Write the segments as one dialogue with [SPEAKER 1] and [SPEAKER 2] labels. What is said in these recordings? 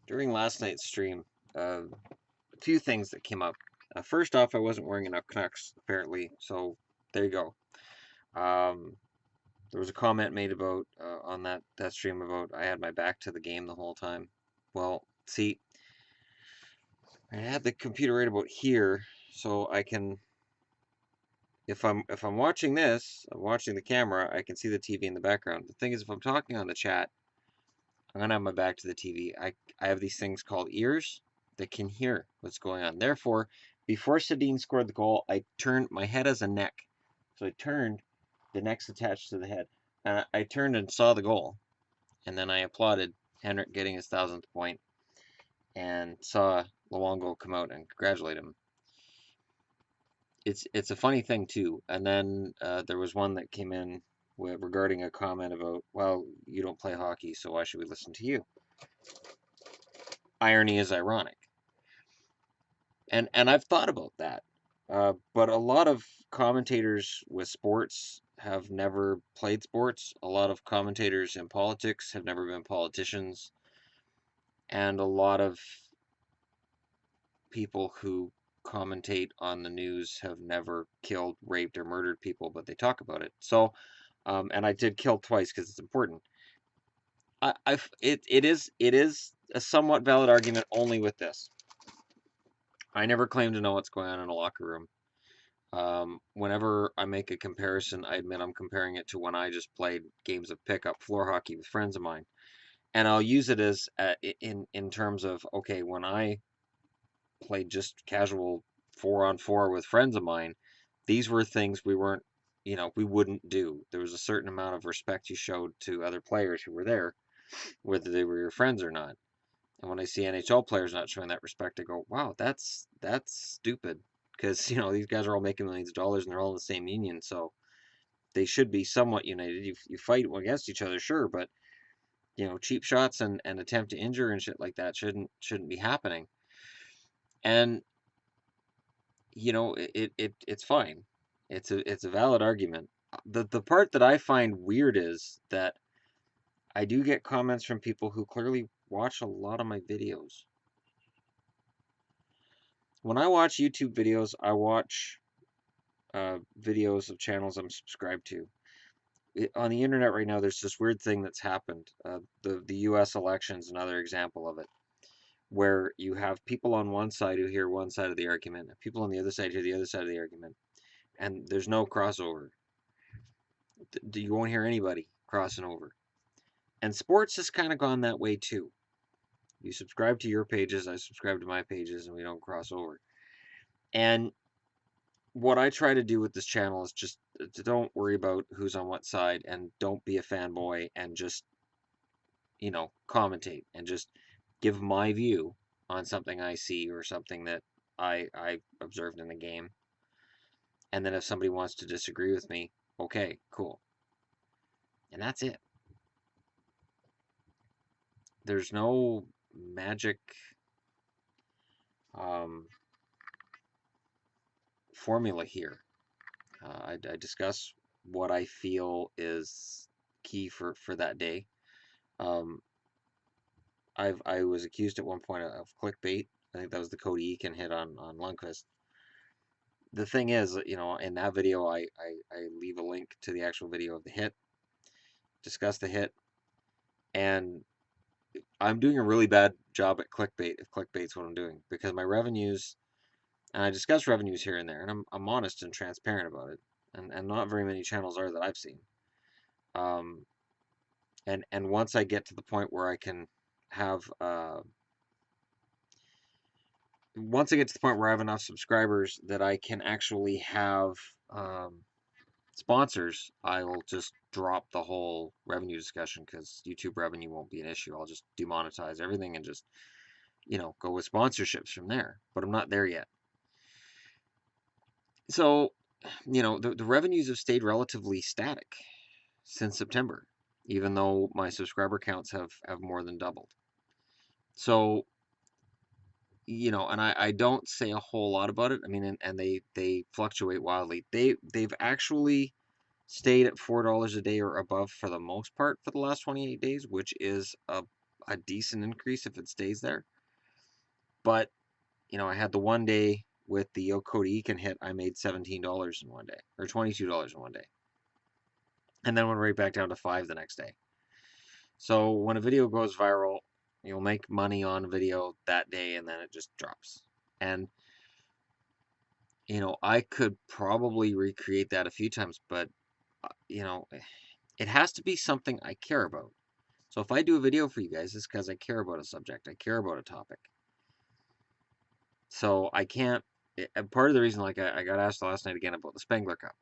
[SPEAKER 1] During last night's stream, a few things that came up. First off, I wasn't wearing enough Canucks, apparently, so there you go. Um, there was a comment made about on that stream about I had my back to the game the whole time. Well, see, I had the computer right about here, so I can if I'm watching this, I'm watching the camera, I can see the TV in the background. The thing is, if I'm talking on the chat, I'm gonna have my back to the TV. I have these things called ears that can hear what's going on. Therefore, before Sedin scored the goal, I turned my head as a neck. So I turned, the neck's attached to the head. And I turned and saw the goal. And then I applauded Henrik getting his 1,000th point and saw Luongo come out and congratulate him. It's a funny thing too. And then there was one that came in regarding a comment about, well, you don't play hockey, so why should we listen to you? Irony is ironic. And I've thought about that. But a lot of commentators with sports have never played sports. A lot of commentators in politics have never been politicians. And a lot of people who commentate on the news have never killed, raped, or murdered people, but they talk about it. So, and I did kill twice because it's important. It is a somewhat valid argument only with this. I never claim to know what's going on in a locker room. Whenever I make a comparison, I admit I'm comparing it to when I just played games of pickup floor hockey with friends of mine, and I'll use it as in terms of okay, when I played just casual 4-on-4 with friends of mine, these were things we weren't, we wouldn't do. There was a certain amount of respect you showed to other players who were there, whether they were your friends or not. And when I see NHL players not showing that respect, I go, wow, that's stupid. Because these guys are all making millions of dollars and they're all in the same union, so they should be somewhat united. You fight against each other, sure, but cheap shots and attempt to injure and shit like that shouldn't be happening. And it's fine. It's a valid argument. The part that I find weird is that I do get comments from people who clearly watch a lot of my videos. When I watch YouTube videos, I watch videos of channels I'm subscribed to. On the internet right now, there's this weird thing that's happened. The U.S. election's another example of it, where you have people on one side who hear one side of the argument, and people on the other side hear the other side of the argument, and there's no crossover. You won't hear anybody crossing over. And sports has kind of gone that way too. You subscribe to your pages, I subscribe to my pages, and we don't cross over. And what I try to do with this channel is just don't worry about who's on what side and don't be a fanboy and just, commentate and just give my view on something I see or something that I observed in the game. And then if somebody wants to disagree with me, okay, cool. And that's it. There's no magic formula here. I discuss what I feel is key for that day. I was accused at one point of clickbait. I think that was the Cody Eakin hit on Lundqvist. The thing is, in that video, I leave a link to the actual video of the hit, discuss the hit, and I'm doing a really bad job at clickbait if clickbait's what I'm doing because my revenues, and I discuss revenues here and there, and I'm honest and transparent about it, and not very many channels are that I've seen. And once I get to the point where I can have once I get to the point where I have enough subscribers that I can actually have sponsors, I will just drop the whole revenue discussion because YouTube revenue won't be an issue. I'll just demonetize everything and just, go with sponsorships from there. But I'm not there yet. So, the revenues have stayed relatively static since September, even though my subscriber counts have more than doubled. So, and I don't say a whole lot about it. I mean, and they fluctuate wildly. They've actually stayed at $4 a day or above for the most part for the last 28 days, which is a a decent increase if it stays there. But, you know, I had the one day with the Cody Eakin hit, I made $17 in one day, or $22 in one day. And then went right back down to 5 the next day. So when a video goes viral, you'll make money on a video that day and then it just drops. And, you know, I could probably recreate that a few times, but, you know, it has to be something I care about. So if I do a video for you guys, it's because I care about a subject, I care about a topic. So I can't, part of the reason, like I got asked last night again about the Spengler Cup.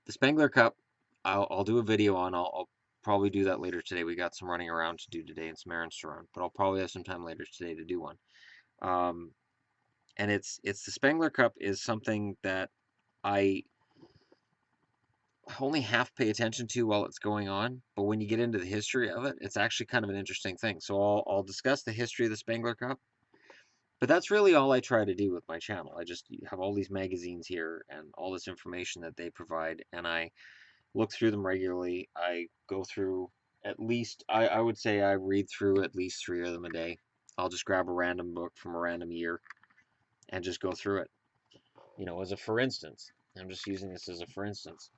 [SPEAKER 1] The Spengler Cup, I'll do a video on, I'll probably do that later today. We got some running around to do today and some errands to run, but I'll probably have some time later today to do one. And it's the Spengler Cup is something that I only half pay attention to while it's going on, but when you get into the history of it, it's actually kind of an interesting thing. So I'll discuss the history of the Spengler Cup, but that's really all I try to do with my channel. I just have all these magazines here and all this information that they provide, and I look through them regularly. I go through at least, I would say I read through at least 3 of them a day. I'll just grab a random book from a random year and just go through it. You know, as a for instance, I'm just using this as a for instance.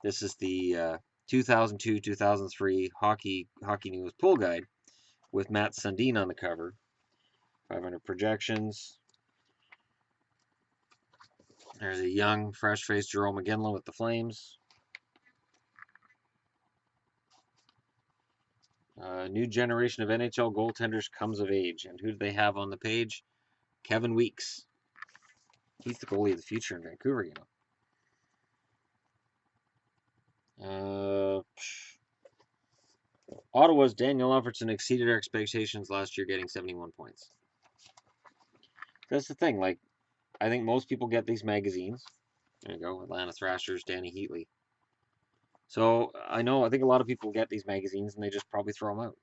[SPEAKER 1] This is the 2002-2003 Hockey News Pool Guide with Matt Sundin on the cover. 500 projections. There's a young, fresh-faced Jerome McGinley with the Flames. New generation of NHL goaltenders comes of age. And who do they have on the page? Kevin Weeks. He's the goalie of the future in Vancouver, you know. Ottawa's Daniel Alfredsson exceeded our expectations last year, getting 71 points. That's the thing. Like, I think most people get these magazines. There you go, Atlanta Thrashers, Danny Heatley. So I think a lot of people get these magazines and they just probably throw them out.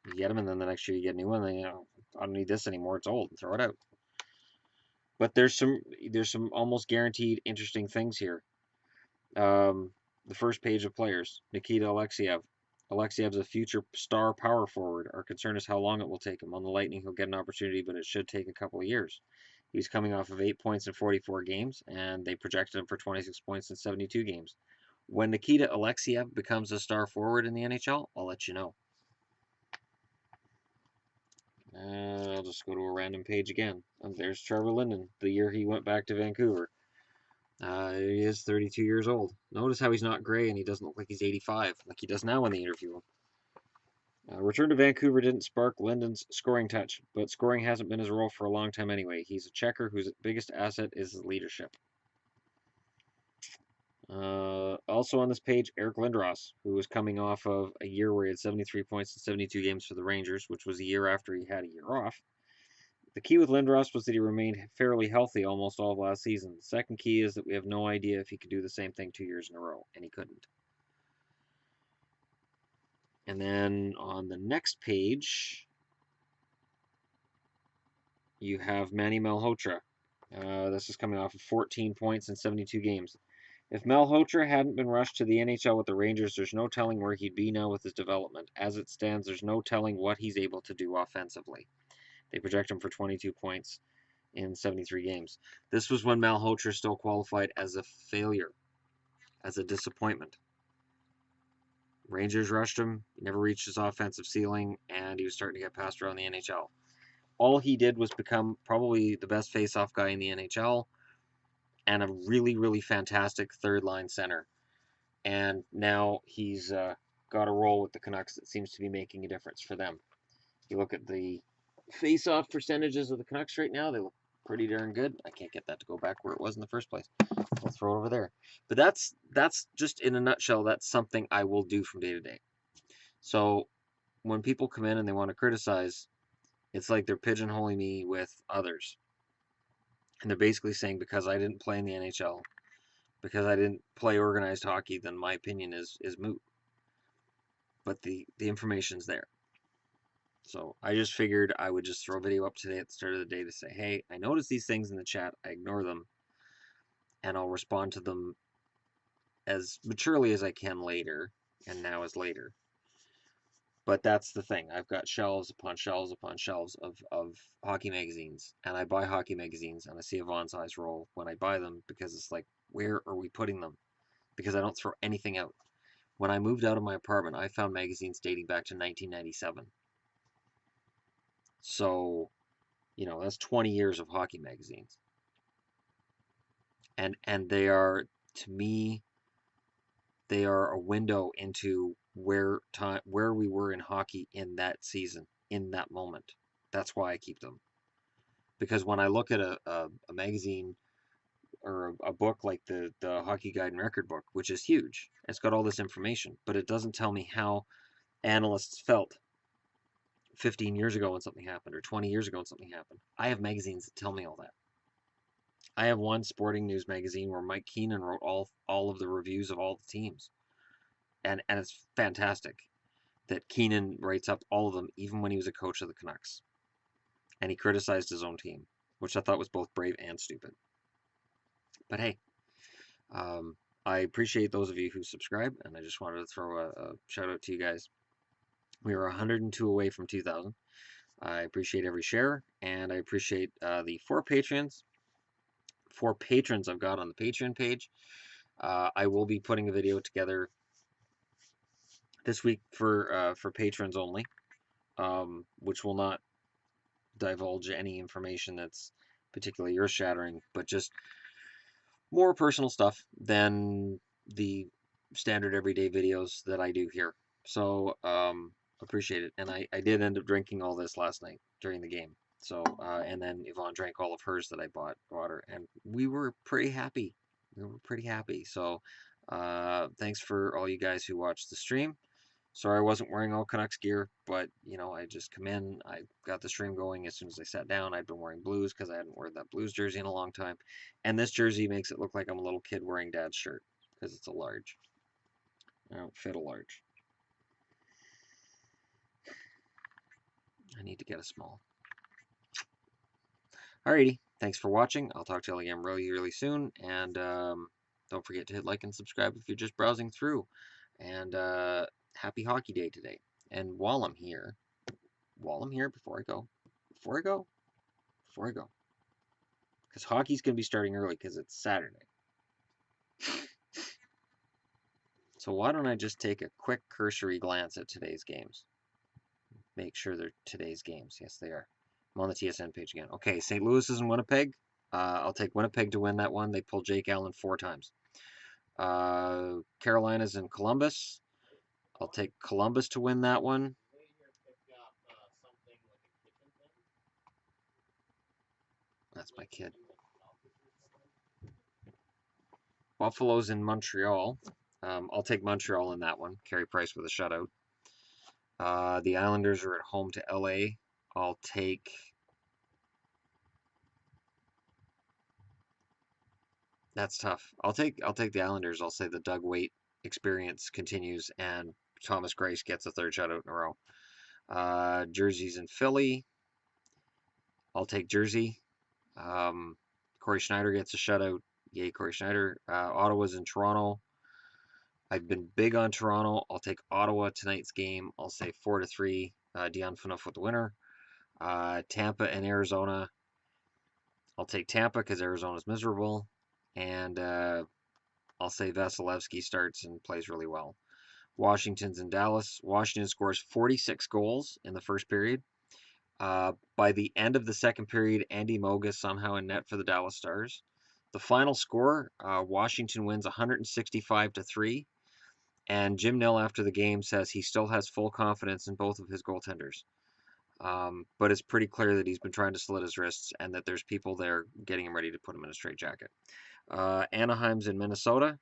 [SPEAKER 1] You get them, and then the next year you get a new one. And you know, I don't need this anymore. It's old. Throw it out. But there's some almost guaranteed interesting things here. The first page of players: Nikita Alexeyev. Alexiev's a future star power forward. Our concern is how long it will take him. On the Lightning, he'll get an opportunity, but it should take a couple of years. He's coming off of 8 points in 44 games, and they projected him for 26 points in 72 games. When Nikita Alexeyev becomes a star forward in the NHL, I'll let you know. I'll just go to a random page again. And there's Trevor Linden, the year he went back to Vancouver. He is 32 years old. Notice how he's not gray and he doesn't look like he's 85, like he does now when they interview him. Return to Vancouver didn't spark Linden's scoring touch, but scoring hasn't been his role for a long time anyway. He's a checker whose biggest asset is his leadership. Also on this page, Eric Lindros, who was coming off of a year where he had 73 points in 72 games for the Rangers, which was a year after he had a year off. The key with Lindros was that he remained fairly healthy almost all of last season. The second key is that we have no idea if he could do the same thing 2 years in a row, and he couldn't. And then on the next page, you have Manny Malhotra. This is coming off of 14 points in 72 games. If Malhotra hadn't been rushed to the NHL with the Rangers, there's no telling where he'd be now with his development. As it stands, there's no telling what he's able to do offensively. They project him for 22 points in 73 games. This was when Malhotra still qualified as a failure, as a disappointment. Rangers rushed him, he never reached his offensive ceiling, and he was starting to get passed around the NHL. All he did was become probably the best face-off guy in the NHL and a really, really fantastic third-line center. And now he's got a role with the Canucks that seems to be making a difference for them. You look at the face-off percentages of the Canucks right now, they look pretty darn good. I can't get that to go back where it was in the first place. I'll throw it over there. But that's just in a nutshell, that's something I will do from day to day. So when people come in and they want to criticize, it's like they're pigeonholing me with others. And they're basically saying because I didn't play in the NHL, because I didn't play organized hockey, then my opinion is moot. But the information's there. So I just figured I would just throw a video up today at the start of the day to say, hey, I noticed these things in the chat, I ignore them, and I'll respond to them as maturely as I can later, and now is later. But that's the thing. I've got shelves upon shelves upon shelves of hockey magazines, and I buy hockey magazines, and I see a Von size roll when I buy them because it's like, where are we putting them? Because I don't throw anything out. When I moved out of my apartment, I found magazines dating back to 1997. So, that's 20 years of hockey magazines. And they are, to me, they are a window into where we were in hockey in that season, in that moment. That's why I keep them. Because when I look at a magazine or a book like the Hockey Guide and Record book, which is huge, it's got all this information, but it doesn't tell me how analysts felt 15 years ago when something happened or 20 years ago when something happened. I have magazines that tell me all that. I have one sporting news magazine where Mike Keenan wrote all of the reviews of all the teams. And it's fantastic that Keenan writes up all of them, even when he was a coach of the Canucks. And he criticized his own team, which I thought was both brave and stupid. But hey, I appreciate those of you who subscribe, and I just wanted to throw a shout out to you guys. We are 102 away from 2,000. I appreciate every share, and I appreciate the 4 patrons I've got on the Patreon page. I will be putting a video together this week for patrons only, which will not divulge any information that's particularly earth-shattering, but just more personal stuff than the standard everyday videos that I do here. So appreciate it. And I did end up drinking all this last night during the game. So and then Yvonne drank all of hers that I bought her, and we were pretty happy. So thanks for all you guys who watched the stream. Sorry I wasn't wearing all Canucks gear, but I just come in. I got the stream going as soon as I sat down. I'd been wearing Blues because I hadn't worn that Blues jersey in a long time, and this jersey makes it look like I'm a little kid wearing Dad's shirt because it's a large. I don't fit a large. I need to get a small. Alrighty, thanks for watching. I'll talk to you again really, really soon, and don't forget to hit like and subscribe if you're just browsing through. And happy Hockey Day today. And while I'm here, before I go, because hockey's going to be starting early because it's Saturday. So why don't I just take a quick cursory glance at today's games? Make sure they're today's games. Yes, they are. I'm on the TSN page again. Okay, St. Louis is in Winnipeg. I'll take Winnipeg to win that one. They pulled Jake Allen 4 times. Carolina's in Columbus. I'll take Columbus to win that one. That's my kid. Buffalo's in Montreal. I'll take Montreal in that one. Carey Price with a shutout. The Islanders are at home to LA. I'll take... That's tough. I'll take the Islanders. I'll say the Doug Weight experience continues and Thomas Greiss gets a 3rd shutout in a row. Jersey's in Philly. I'll take Jersey. Corey Schneider gets a shutout. Yay, Corey Schneider. Ottawa's in Toronto. I've been big on Toronto. I'll take Ottawa tonight's game. I'll say 4-3. Dion Phaneuf with the winner. Tampa and Arizona. I'll take Tampa because Arizona's miserable. And I'll say Vasilevsky starts and plays really well. Washington's in Dallas. Washington scores 46 goals in the first period. By the end of the second period, Andy Moga somehow in net for the Dallas Stars. The final score, Washington wins 165-3. And Jim Nill, after the game, says he still has full confidence in both of his goaltenders. But it's pretty clear that he's been trying to slit his wrists and that there's people there getting him ready to put him in a straitjacket. Anaheim's in Minnesota.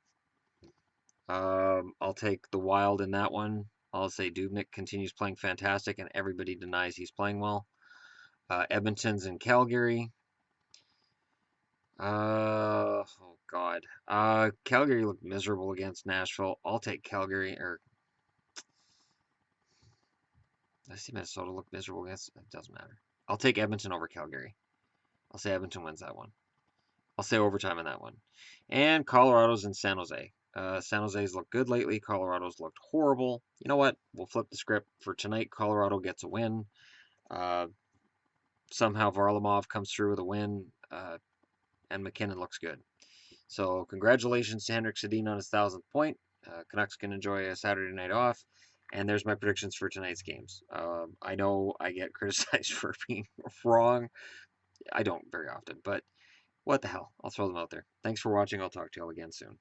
[SPEAKER 1] I'll take the Wild in that one. I'll say Dubnyk continues playing fantastic and everybody denies he's playing well. Edmonton's in Calgary. Oh God. Calgary looked miserable against Nashville. I'll take Calgary. Or I see Minnesota look miserable against. It doesn't matter. I'll take Edmonton over Calgary. I'll say Edmonton wins that one. I'll say overtime in that one. And Colorado's in San Jose. San Jose's looked good lately. Colorado's looked horrible. You know what? We'll flip the script for tonight. Colorado gets a win. Somehow Varlamov comes through with a win, and McKinnon looks good. So congratulations to Henrik Sedin on his 1,000th point. Canucks can enjoy a Saturday night off. And there's my predictions for tonight's games. I know I get criticized for being wrong. I don't very often, but what the hell? I'll throw them out there. Thanks for watching. I'll talk to y'all again soon.